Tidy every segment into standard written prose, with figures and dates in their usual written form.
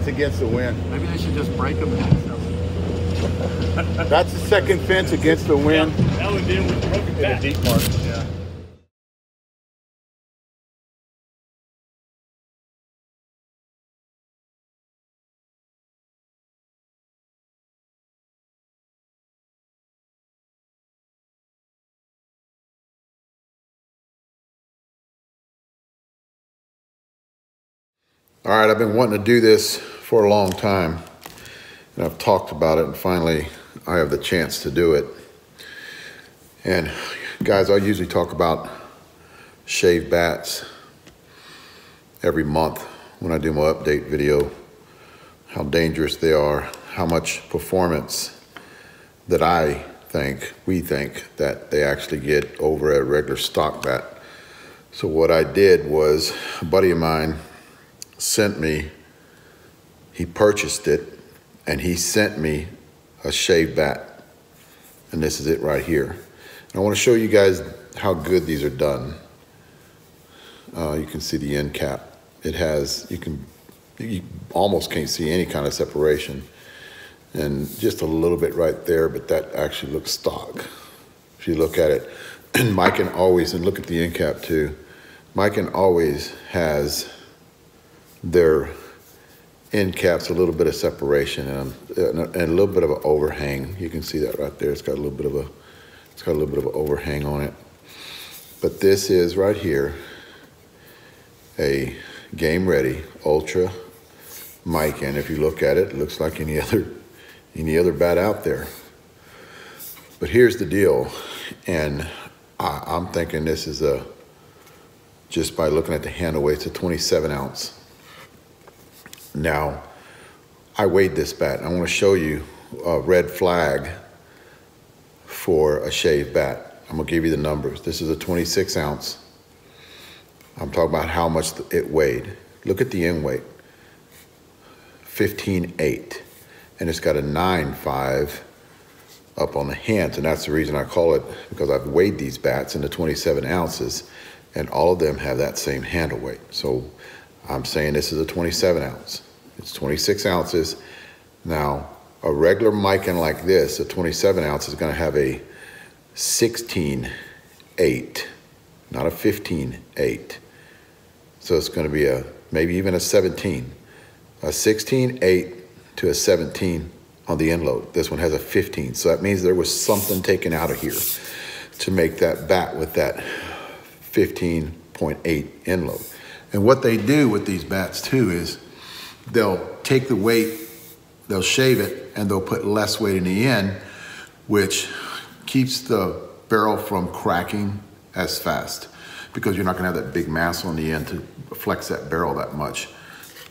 against the wind. Maybe they should just break them and stuff. That's the second fence against the wind. Yeah, that would deal with broken In a deep mark. Yeah. All right, I've been wanting to do this for a long time, and I've talked about it, and finally I have the chance to do it. And guys, I usually talk about shaved bats every month when I do my update video, how dangerous they are, how much performance that we think that they actually get over a regular stock bat. So what I did was, a buddy of mine sent me, he purchased it, and he sent me a shaved bat. And this is it right here. I want to show you guys how good these are done. You can see the end cap. It has, you almost can't see any kind of separation. And just a little bit right there, but that actually looks stock. If you look at it, and Miken always, and look at the end cap too, Miken always has their end caps a little bit of separation and a little bit of an overhang. You can see that right there. It's got a little bit of an overhang on it. But this is right here a Game Ready Ultra Miken. If you look at it, it looks like any other bat out there. But here's the deal, and I'm thinking this is just by looking at the handle weight, it's a 27 ounce. Now, I weighed this bat. I want to show you a red flag for a shaved bat. I'm going to give you the numbers. This is a 26 ounce. I'm talking about how much it weighed. Look at the end weight, 15.8. And it's got a 9.5 up on the hands. And that's the reason I call it, because I've weighed these bats into 27 ounces, and all of them have that same handle weight. So I'm saying this is a 27 ounce. It's 26 ounces. Now, a regular Miken like this, a 27 ounce, is going to have a 16.8, not a 15.8. So it's going to be maybe even a 17. A 16.8 to a 17 on the end load. This one has a 15. So that means there was something taken out of here to make that bat with that 15.8 end load. And what they do with these bats too is they'll take the weight, they'll shave it, and they'll put less weight in the end, which keeps the barrel from cracking as fast, because you're not gonna have that big mass on the end to flex that barrel that much.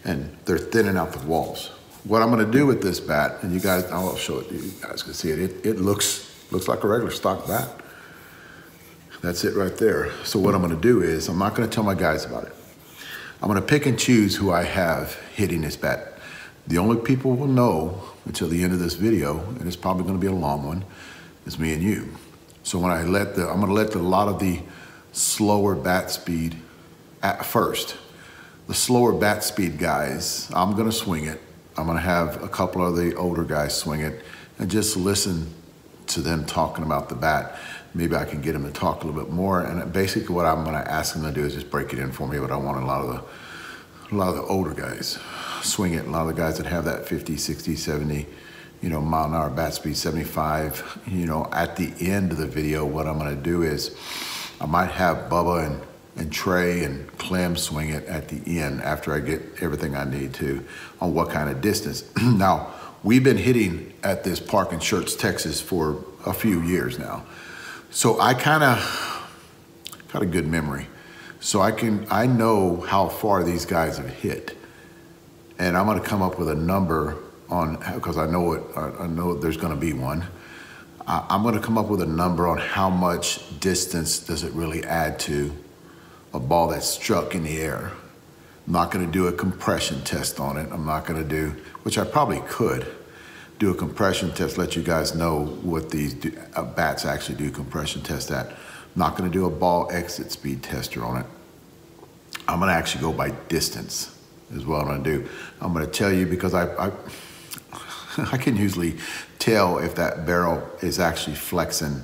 And they're thinning out the walls. What I'm gonna do with this bat, and you guys, I'll show it, you guys can see it. It looks like a regular stock bat. That's it right there. So what I'm gonna do is, I'm not gonna tell my guys about it. I'm gonna pick and choose who I have hitting this bat. The only people will know until the end of this video, and it's probably gonna be a long one, is me and you. So when I'm gonna let a lot of the slower bat speed at first. The slower bat speed guys, I'm gonna swing it. I'm gonna have a couple of the older guys swing it and just listen to them talking about the bat. Maybe I can get them to talk a little bit more. And basically what I'm gonna ask them to do is just break it in for me, but I want a lot of the older guys swing it. A lot of the guys that have that 50, 60, 70, mile an hour bat speed, 75, at the end of the video, what I'm gonna do is I might have Bubba and Trey and Clem swing it at the end after I get everything I need to on what kind of distance. Now, we've been hitting at this park in Schertz, Texas for a few years now. So I kind of got a good memory. So I know how far these guys have hit. And I'm gonna come up with a number on, because I know there's gonna be one. I'm gonna come up with a number on how much distance does it really add to a ball that's struck in the air. I'm not gonna do a compression test on it. I'm not gonna do, which I probably could, do a compression test, let you guys know what these bats actually do compression test at. I'm not gonna do a ball exit speed tester on it. I'm gonna actually go by distance. is what I'm gonna do. I'm gonna tell you because I can usually tell if that barrel is actually flexing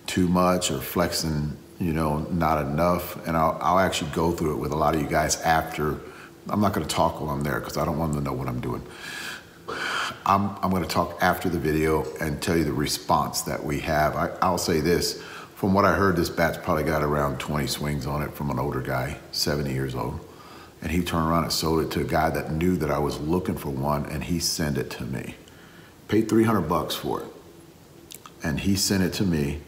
too much or flexing, you know, not enough. And I'll actually go through it with a lot of you guys after. I'm not gonna talk while I'm there because I don't want them to know what I'm doing. I'm gonna talk after the video and tell you the response that we have. I'll say this, from what I heard, this bat's probably got around 20 swings on it from an older guy, 70 years old. And he turned around and sold it to a guy that knew that I was looking for one, and he sent it to me. Paid 300 bucks for it. And he sent it to me,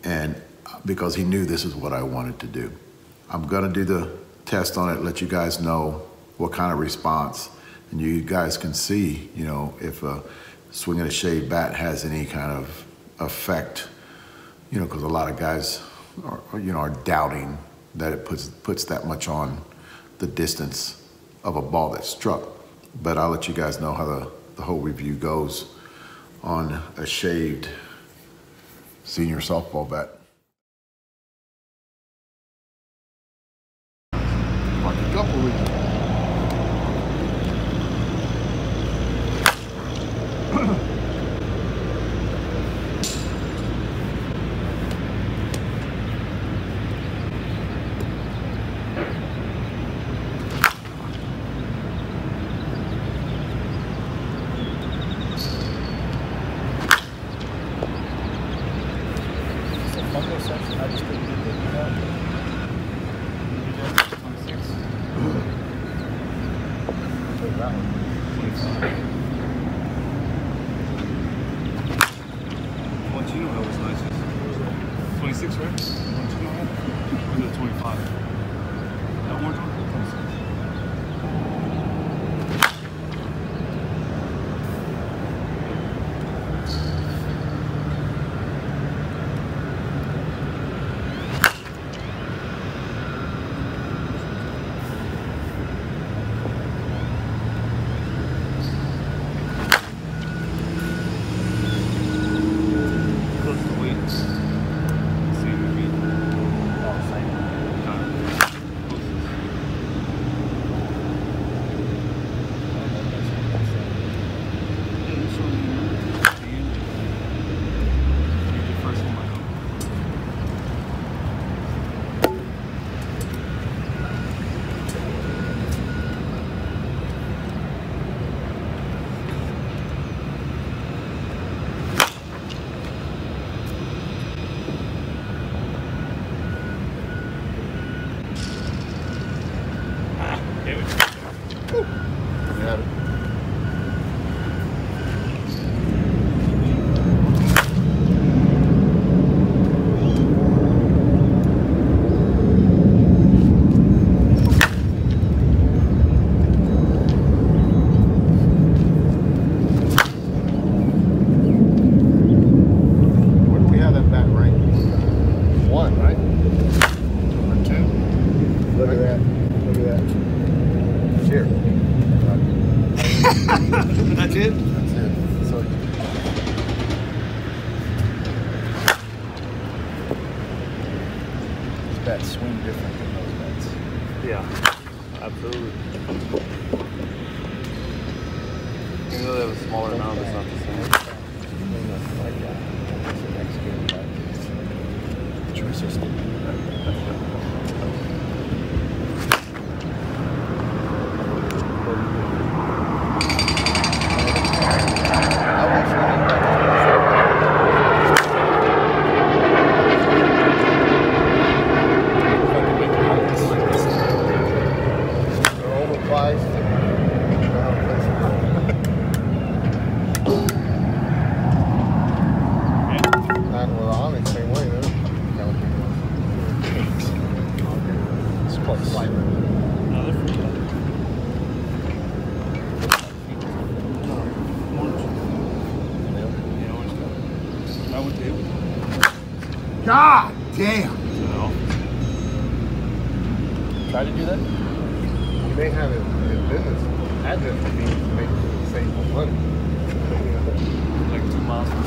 and because he knew this is what I wanted to do. I'm gonna do the test on it, let you guys know what kind of response, and you guys can see, you know, if a swinging a shaved bat has any kind of effect, you know, because a lot of guys are, you know, are doubting that it puts that much on the distance of a ball that's struck. But I'll let you guys know how the whole review goes on a shaved senior softball bat. Like a couple weeks. I just didn't get that. 26. That one. 25. Montino was nice. 26, right? Montino had? Or was it 25? That orange one? 26. That's it? That's it. So, these bats swing different than those bats. Yeah, absolutely. Even though they have a smaller amount, it's not the same. True system. God damn! Try to do that? You may have it in business as if to be to make the same money. Like 2 miles from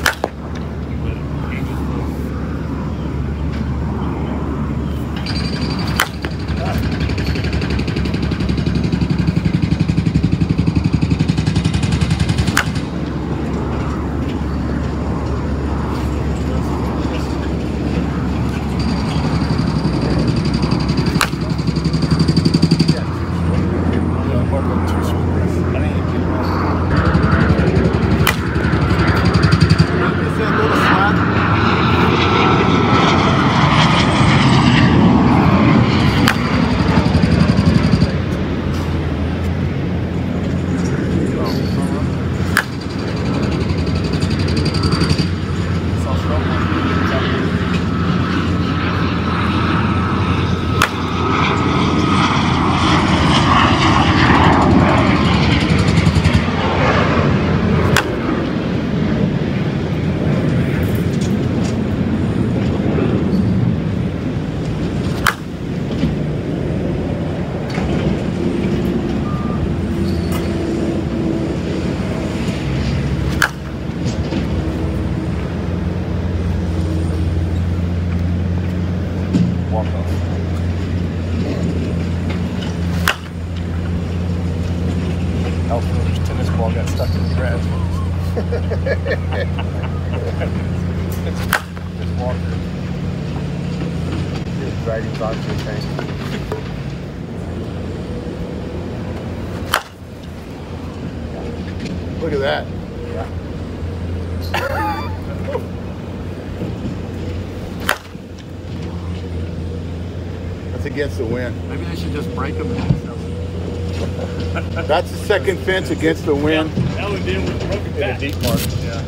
Outfielder's tennis ball got stuck in the grass. Just Walker. His dragging boxing tank. Look at that. Yeah. That's against the wind. Maybe they should just break them. That's the second fence against the wind. That would be with broken In back. the deep part. Yeah.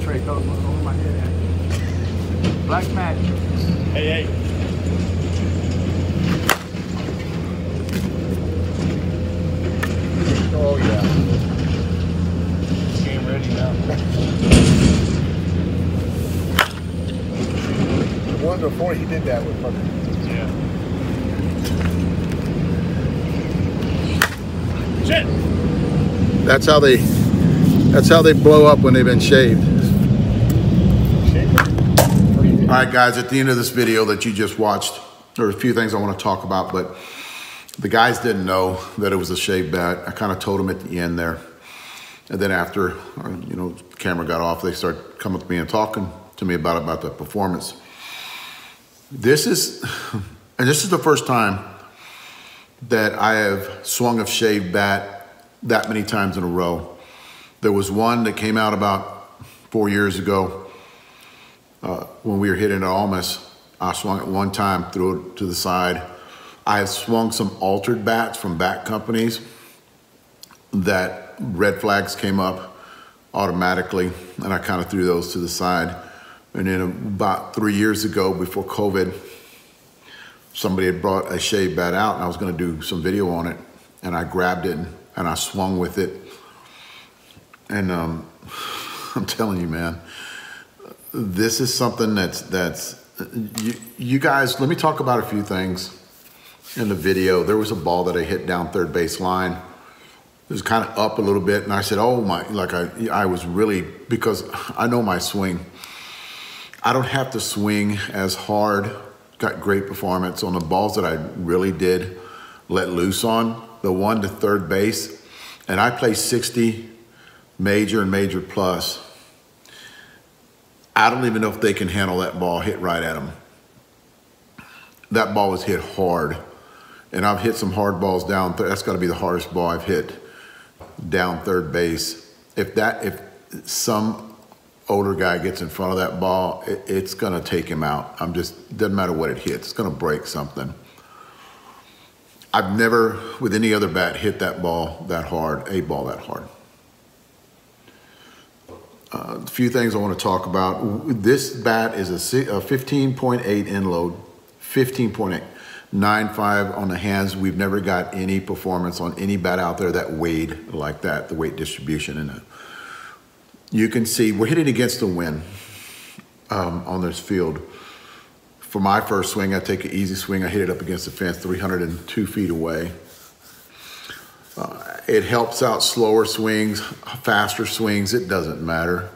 Trey goes over my head. Black Magic. Hey. Oh yeah. Game ready now. The one before he did that was fucking. Yeah. Shit. That's how they blow up when they've been shaved. All right, guys, at the end of this video that you just watched, there are a few things I want to talk about, but the guys didn't know that it was a shaved bat. I kind of told them at the end there. And then after, the camera got off, they started coming to me and talking to me about the performance. This is the first time that I have swung a shaved bat that many times in a row. There was one that came out about 4 years ago when we were hitting at Almas. I swung it one time, threw it to the side. I have swung some altered bats from bat companies that red flags came up automatically, and I kind of threw those to the side. And then about 3 years ago, before COVID, somebody had brought a shaved bat out, and I was going to do some video on it, and I grabbed it and I swung with it. And I'm telling you, man, this is something that's you guys. Let me talk about a few things in the video. There was a ball that I hit down third base line. It was kind of up a little bit, and I said, "Oh my!" Like I was really, because I know my swing. I don't have to swing as hard. Got great performance on the balls that I really did let loose on. The one to third base, and I play 60 major and major plus. I don't even know if they can handle that ball hit right at them. That ball was hit hard, and I've hit some hard balls down. That's got to be the hardest ball I've hit down third base. If some older guy gets in front of that ball, it's going to take him out. Doesn't matter what it hits, it's going to break something. I've never, with any other bat, hit that ball that hard, a ball that hard. A few things I want to talk about. This bat is a 15.8 end load, 15.8, 9.5 on the hands. We've never got any performance on any bat out there that weighed like that, the weight distribution in it. You can see we're hitting against the wind on this field. For my first swing, I take an easy swing. I hit it up against the fence 302 feet away. It helps out slower swings, faster swings, it doesn't matter.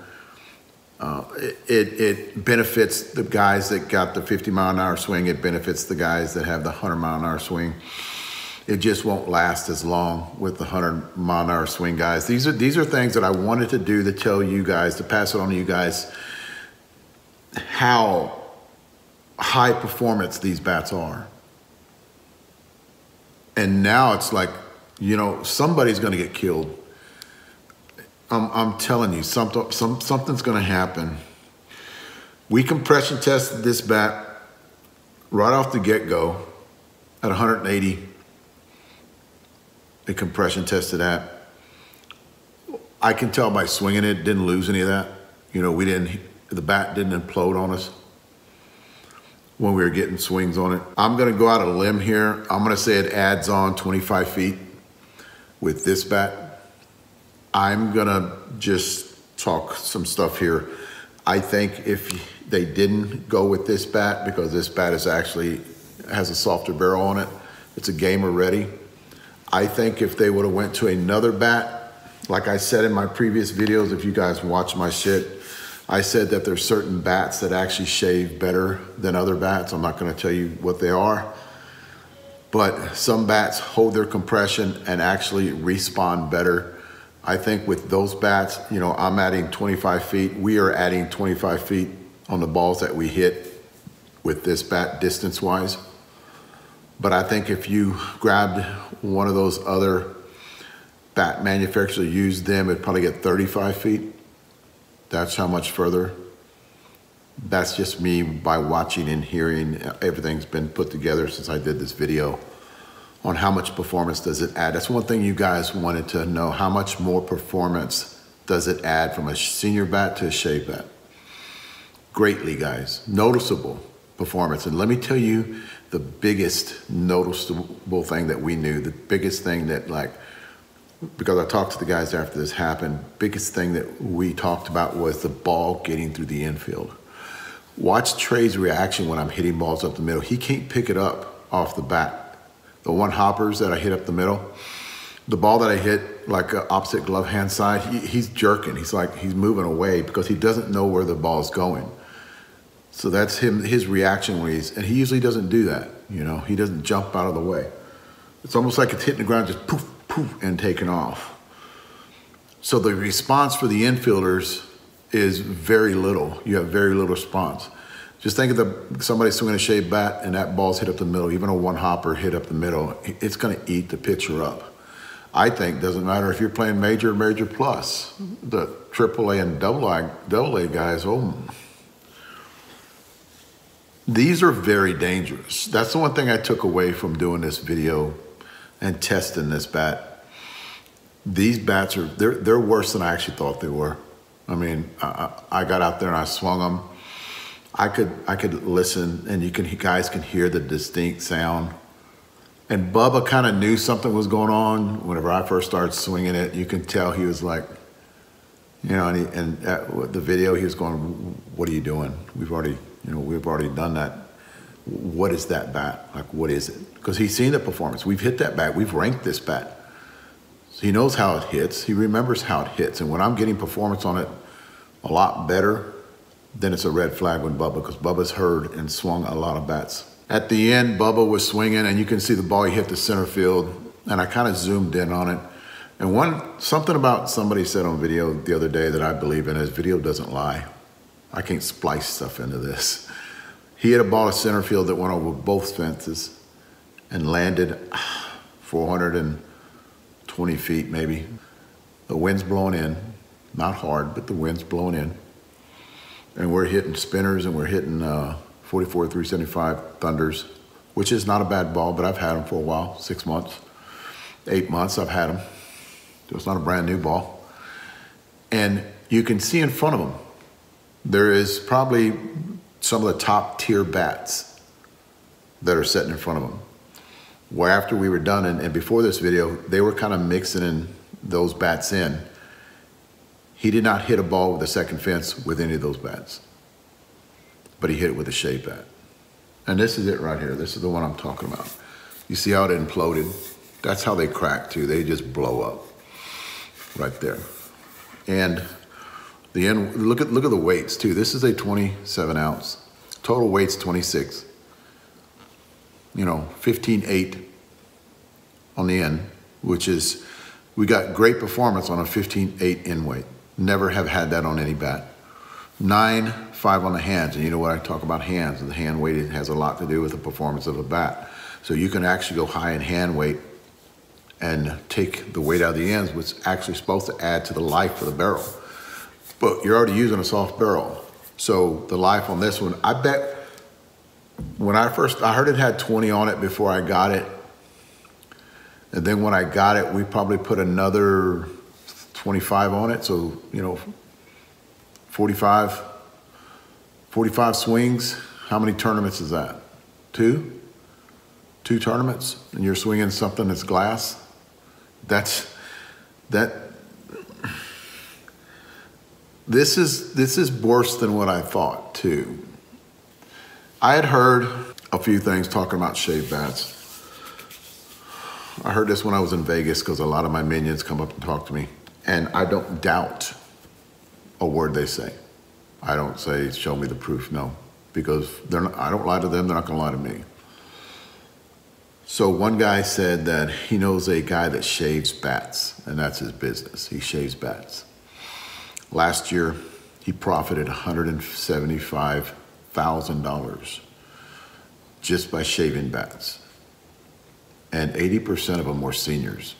It benefits the guys that got the 50-mile-an-hour swing. It benefits the guys that have the 100-mile-an-hour swing. It just won't last as long with the 100-mile-an-hour swing guys. These are things that I wanted to do to tell you guys, to pass it on to you guys, how high performance these bats are. And now it's like, somebody's going to get killed. I'm telling you, something's going to happen. We compression tested this bat right off the get-go at 180. They compression tested that. I can tell by swinging it, didn't lose any of that. The bat didn't implode on us when we were getting swings on it. I'm going to go out on a limb here. I'm going to say it adds on 25 feet with this bat. I'm going to just talk some stuff here. I think if they didn't go with this bat, because this bat has a softer barrel on it, it's a gamer ready. I think if they would have went to another bat, like I said in my previous videos, if you guys watch my shit, I said that there's certain bats that actually shave better than other bats. I'm not going to tell you what they are, but some bats hold their compression and actually respond better. I think with those bats, you know, I'm adding 25 feet. We are adding 25 feet on the balls that we hit with this bat distance-wise. But I think if you grabbed one of those other bat manufacturers, used them, it'd probably get 35 feet. That's how much further. That's just me by watching and hearing. Everything's been put together since I did this video on how much performance does it add. That's one thing you guys wanted to know. How much more performance does it add from a senior bat to a shave bat? Greatly, guys. Noticeable performance. And let me tell you the biggest noticeable thing that we knew, the biggest thing that, like, because I talked to the guys after this happened, biggest thing that we talked about was the ball getting through the infield. Watch Trey's reaction when I'm hitting balls up the middle. He can't pick it up off the bat. The one hoppers that I hit up the middle, the ball that I hit like opposite glove hand side, he's jerking. He's like, he's moving away because he doesn't know where the ball's going. So that's his reaction when and he usually doesn't do that. You know, he doesn't jump out of the way. It's almost like it's hitting the ground, just poof, poof, and taking off. So the response for the infielders is very little. You have very little response. Just think of somebody swinging a shaved bat and that ball's hit up the middle, even a one hopper hit up the middle, it's gonna eat the pitcher up. I think doesn't matter if you're playing major or major plus. The AAA and AA guys, these are very dangerous. That's the one thing I took away from doing this video and testing this bat. These bats are, they're worse than I actually thought they were. I mean, I got out there and I swung them. I could listen, and you guys can hear the distinct sound. And Bubba kind of knew something was going on whenever I first started swinging it. You can tell he was like, you know, and at the video he was going, "What are you doing? We've already done that. What is that bat? Like, what is it?" Because he's seen the performance. We've hit that bat. We've ranked this bat. So he knows how it hits. He remembers how it hits. And when I'm getting performance on it a lot better, then it's a red flag with Bubba, because Bubba's heard and swung a lot of bats. At the end, Bubba was swinging, and you can see the ball, he hit the center field, and I kind of zoomed in on it. And something about somebody said on video the other day that I believe in is video doesn't lie. I can't splice stuff into this. He hit a ball to center field that went over both fences and landed 420 feet maybe. The wind's blowing in, not hard, but the wind's blowing in. And we're hitting spinners and we're hitting 44 375 Thunders, which is not a bad ball, but I've had them for a while, 6 months, 8 months I've had them. So it's not a brand new ball. And you can see in front of them, there is probably some of the top tier bats that are sitting in front of them. Where after we were done, and before this video, they were kind of mixing in those bats in. He did not hit a ball with the second fence with any of those bats, but he hit it with a shave bat. And this is it right here. This is the one I'm talking about. You see how it imploded? That's how they crack too. They just blow up right there. And the end, look at the weights too. This is a 27 ounce. Total weight's 26. You know, 15.8 on the end, which is, we got great performance on a 15.8 end weight. Never have had that on any bat. 9.5 on the hands, and you know what I talk about hands, and the hand weight has a lot to do with the performance of a bat. So you can actually go high in hand weight and take the weight out of the ends, which is actually supposed to add to the life of the barrel. But you're already using a soft barrel. So the life on this one, I bet, when I heard it had 20 on it before I got it. And then when I got it, we probably put another 25 on it. So, you know, 45 swings. How many tournaments is that? 2? 2 tournaments, and you're swinging something that's glass? This is worse than what I thought too. I had heard a few things talking about shave bats. I heard this when I was in Vegas because a lot of my minions come up and talk to me, and I don't doubt a word they say. I don't say, show me the proof, no, because I don't lie to them, they're not gonna lie to me. So one guy said that he knows a guy that shaves bats, and that's his business. He shaves bats. Last year, he profited $175,000 just by shaving bats. And 80% of them were seniors,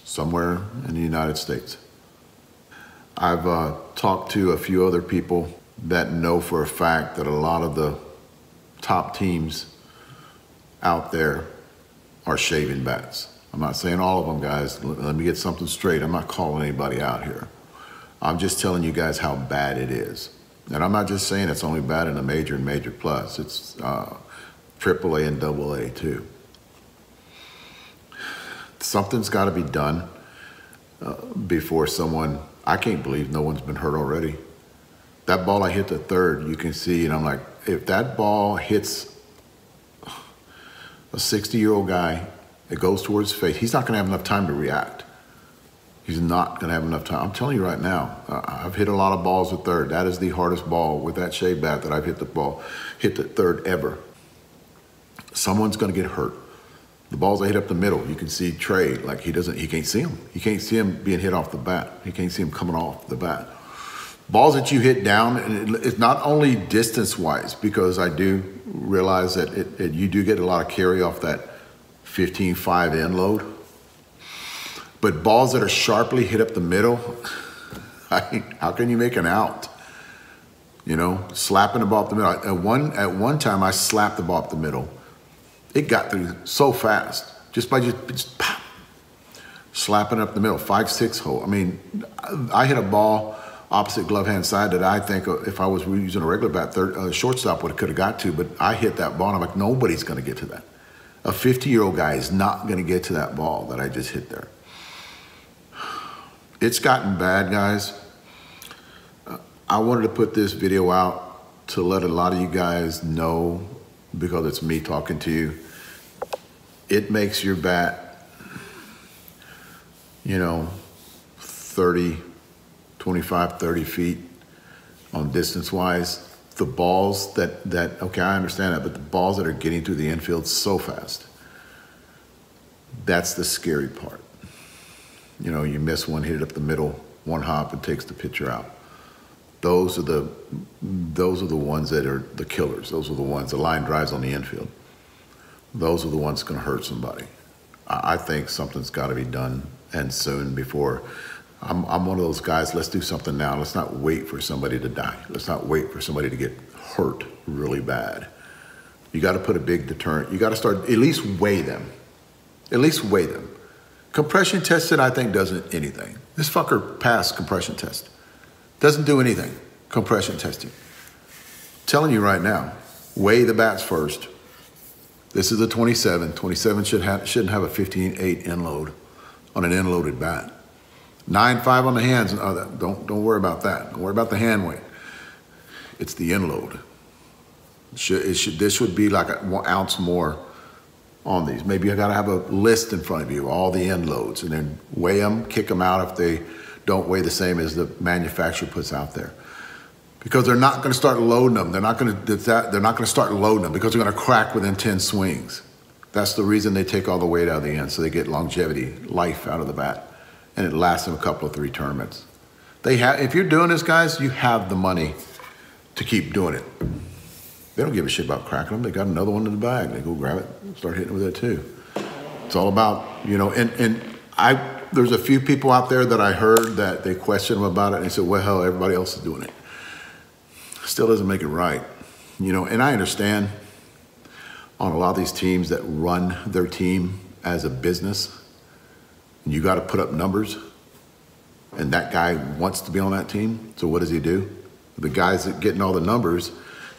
somewhere in the United States. I've talked to a few other people that know for a fact that a lot of the top teams out there are shaving bats. I'm not saying all of them, guys. Let me get something straight. I'm not calling anybody out here. I'm just telling you guys how bad it is. And I'm not just saying it's only bad in the major and major plus. It's AAA and AA too. Something's got to be done before someone, I can't believe no one's been hurt already. That ball I hit to third, you can see, and I'm like, if that ball hits a 60-year-old guy, it goes towards his face, he's not going to have enough time to react. He's not going to have enough time. I'm telling you right now, I've hit a lot of balls at third. That is the hardest ball with that shave bat that I've hit the third ever. Someone's going to get hurt. The balls I hit up the middle, you can see Trey, like he can't see him. He can't see him being hit off the bat. He can't see him coming off the bat. Balls that you hit down, and it's not only distance-wise, because I do realize that you do get a lot of carry off that 15.5 end load. But balls that are sharply hit up the middle, how can you make an out? You know, slapping the ball up the middle. At one time, I slapped the ball up the middle. It got through so fast, just by just pop, slapping up the middle, 5-6 hole. I mean, I hit a ball opposite glove hand side that I think if I was using a regular bat, shortstop could have got to, but I hit that ball and I'm like, nobody's going to get to that. A 50-year-old guy is not going to get to that ball that I just hit there. It's gotten bad, guys. I wanted to put this video out to let a lot of you guys know, because it's me talking to you. It makes your bat, 30, 25, 30 feet on distance-wise. The balls that, okay, I understand that, but the balls that are getting through the infield so fast, that's the scary part. You miss one, hit it up the middle, one hop, and takes the pitcher out. Those are the ones that are the killers. Those are the ones, the line drives on the infield. Those are the ones going to hurt somebody. I think something's got to be done, and soon, before. I'm one of those guys, let's do something now. Let's not wait for somebody to die. Let's not wait for somebody to get hurt really bad. You got to put a big deterrent. You got to start, at least weigh them. At least weigh them. Compression tested, I think, doesn't anything. This fucker passed compression test. Doesn't do anything, compression testing. I'm telling you right now, weigh the bats first. This is a 27. 27 shouldn't have a 15.8 end load on an end loaded bat. 9.5 on the hands. Don't worry about that. Don't worry about the hand weight. It's the end load. This should be like an ounce more on these. Maybe you got to have a list in front of you, all the end loads, and then weigh them, kick them out if they don't weigh the same as the manufacturer puts out there. Because they're not going to start loading them. They're not going to start loading them because they're going to crack within 10 swings. That's the reason they take all the weight out of the end, so they get longevity, life out of the bat, and it lasts them a couple of 3 tournaments. If you're doing this, guys, you have the money to keep doing it. They don't give a shit about cracking them. They got another one in the bag. They go grab it, start hitting with it too. It's all about, there's a few people out there that I heard that they questioned them about it, and they said, well, hell, everybody else is doing it. Still doesn't make it right. And I understand on a lot of these teams that run their team as a business, and you got to put up numbers, and that guy wants to be on that team, so what does he do? The guys that getting all the numbers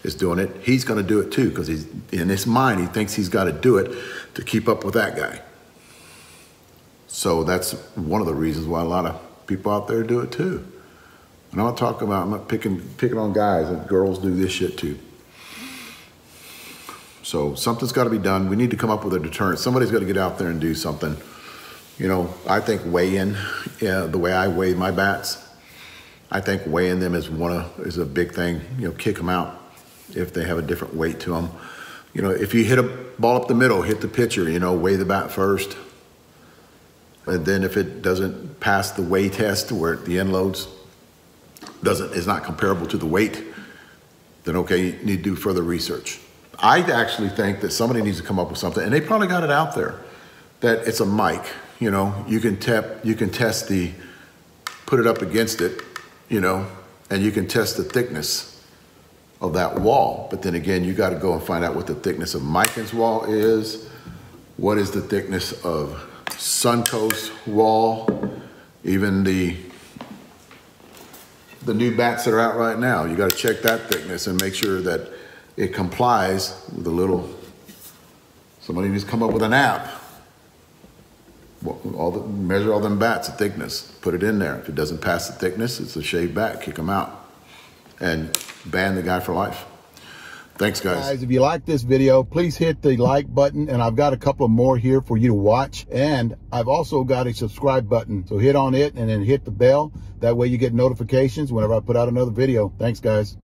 is doing it. He's going to do it too, because he's in his mind, he thinks he's got to do it to keep up with that guy. So that's one of the reasons why a lot of people out there do it too. And I'm not picking on guys, and girls do this shit too. So something's got to be done. We need to come up with a deterrent. Somebody's got to get out there and do something. I think weighing, the way I weigh my bats, I think weighing them is a big thing. Kick them out if they have a different weight to them. You know, if you hit a ball up the middle, hit the pitcher, you know, weigh the bat first. And then if it doesn't pass the weigh test where the end loads is not comparable to the weight, then okay, you need to do further research. I actually think that somebody needs to come up with something, and they probably got it out there, that it's a mic. You know, you can test put it up against it, you know, and you can test the thickness of that wall. But then again, you got to go and find out what the thickness of Miken's wall is. What is the thickness of Suncoast wall? Even the new bats that are out right now, you got to check that thickness and make sure that it complies with somebody needs to come up with an app. Measure all them bats, the thickness, put it in there. If it doesn't pass the thickness, it's a shaved bat, kick them out. And ban the guy for life. Thanks, guys. If you like this video, please hit the like button, and I've got a couple more here for you to watch. And I've also got a subscribe button, so hit on it and then hit the bell. That way you get notifications whenever I put out another video. Thanks, guys.